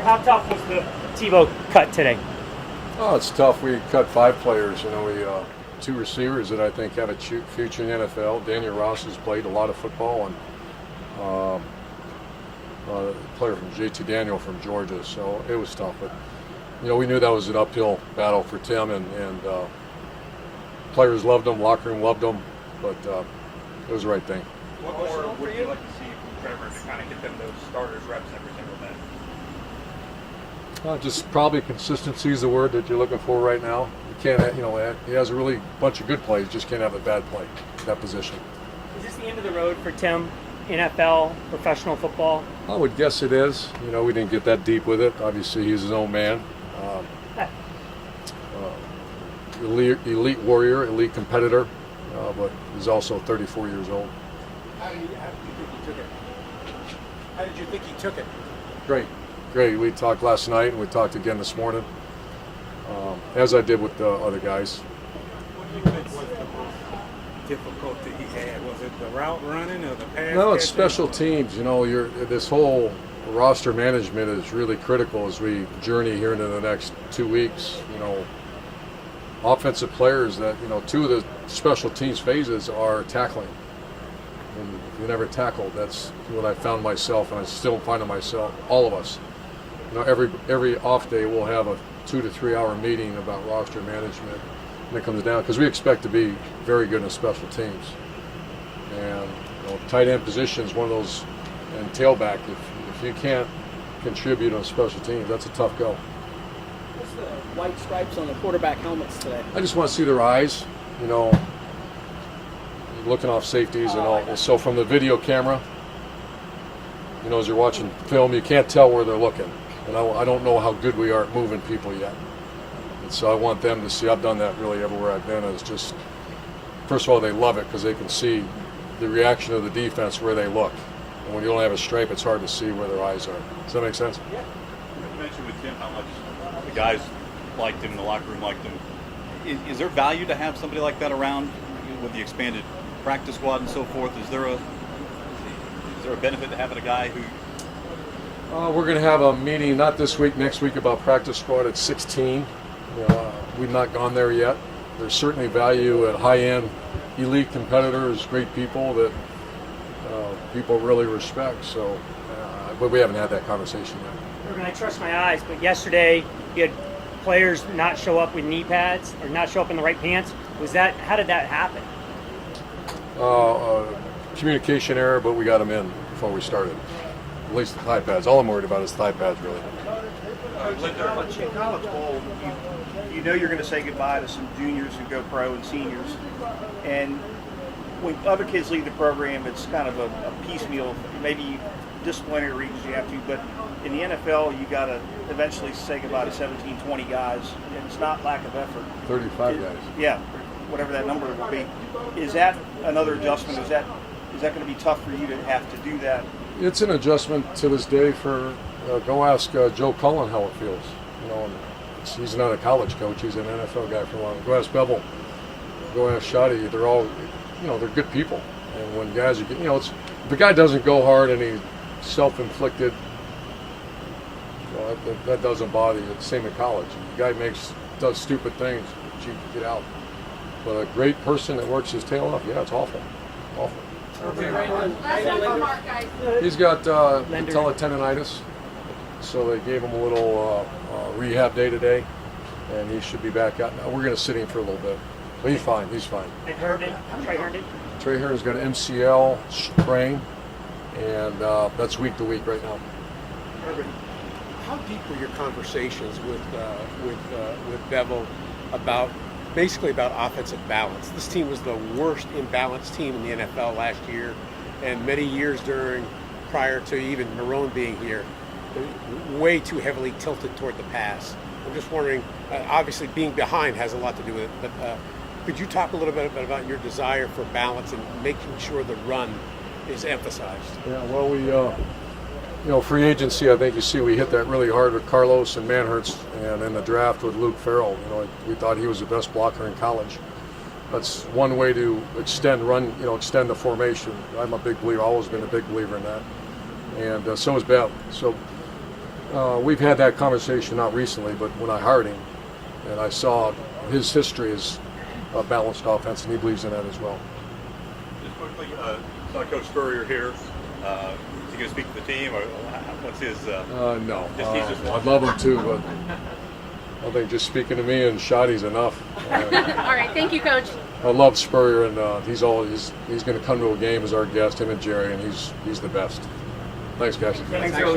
How tough was the Tebow cut today? Oh, it's tough. We cut 5 players. We 2 receivers that I think have a future in the NFL. Daniel Ross has played a lot of football, and a player from JT Daniel from Georgia. So it was tough, but we knew that was an uphill battle for Tim, and players loved him, locker room loved him, but it was the right thing. What more would you like to see from Trevor to kind of get them those starters reps every single day? Just probably consistency is the word that you're looking for right now. You can't, he has a really bunch of good plays, just can't have a bad play in that position. Is this the end of the road for Tim? NFL, professional football? I would guess it is. We didn't get that deep with it. Obviously, he's his own man. Elite warrior, elite competitor, but he's also 34 years old. How did you think he took it? How did you think he took it? Great. We talked last night, and we talked again this morning, as I did with the other guys. What do you think was the most difficulty he had? Was it the route running or the pass? No, it's special teams. This whole roster management is really critical as we journey here into the next 2 weeks. Offensive players that 2 of the special teams phases are tackling. And if you never tackled, that's what I found myself, and I still find myself, all of us. Every off day we'll have a 2 to 3 hour meeting about roster management, and it comes down because we expect to be very good in special teams. And tight end position is one of those, and tailback. If you can't contribute on special teams, that's a tough go. What's the white stripes on the quarterback helmets today? I just want to see their eyes, looking off safeties and all. So from the video camera, as you're watching film, you can't tell where they're looking. And I don't know how good we are at moving people yet. And so I want them to see. I've done that really everywhere I've been. It's just, first of all, they love it because they can see the reaction of the defense where they look. And when you don't have a stripe, it's hard to see where their eyes are. Does that make sense? Yeah. You mentioned with Tim how much the guys liked him, the locker room liked him. Is there value to have somebody like that around with the expanded practice squad and so forth? Is there a benefit to having a guy who? We're going to have a meeting, not this week, next week, about practice squad at 16. We've not gone there yet. There's certainly value at high-end elite competitors, great people that people really respect. So, but we haven't had that conversation yet. Urban, I trust my eyes, but yesterday you had players not show up with knee pads or not show up in the right pants. How did that happen? Communication error, but we got them in before we started. At least the thigh pads. All I'm worried about is thigh pads, really. In College Bowl, you know you're going to say goodbye to some juniors who go pro and seniors. And when other kids leave the program, it's kind of a piecemeal. Maybe disciplinary reasons you have to, but in the NFL, you got to eventually say goodbye to 17, 20 guys. And it's not lack of effort. 35 guys. Yeah, whatever that number will be. Is that another adjustment? Is that going to be tough for you to have to do that? It's an adjustment to this day for, go ask Joe Cullen how it feels. He's not a college coach, he's an NFL guy for a while. Go ask Bevel, go ask Shoddy, they're all, they're good people. And when guys are getting, if the guy doesn't go hard and he's self-inflicted, that doesn't bother you. It's the same in college. The guy does stupid things, you get out. But a great person that works his tail off, yeah, it's awful. Awful. He's got patella tendonitis, so they gave him a little rehab day today, and he should be back out. Now we're going to sit him for a little bit, but he's fine. And Trey Herndon? Trey Herndon's got an MCL sprain, and that's week to week right now. Urban, how deep were your conversations with Bevel about offensive balance? This team was the worst imbalanced team in the NFL last year, and many years prior to even Marrone being here, way too heavily tilted toward the pass. I'm just wondering, obviously being behind has a lot to do with it, but could you talk a little bit about your desire for balance and making sure the run is emphasized? Yeah, well, we, free agency, I think you see we hit that really hard with Carlos and Manhertz, and in the draft with Luke Farrell. We thought he was the best blocker in college. That's one way to extend the formation. I'm a big believer, always been a big believer in that. And so is Bev. So We've had that conversation, not recently, but when I hired him, and I saw his history is a balanced offense, and he believes in that as well. Just quickly, saw Coach Spurrier here. Is he going to speak to the team, or what's his? No, he's just I'd love him to, but I think just speaking to me and Shoddy's enough. All right, thank you, Coach. I love Spurrier, and he's going to come to a game as our guest, him and Jerry, and he's the best. Thanks, guys. Thanks,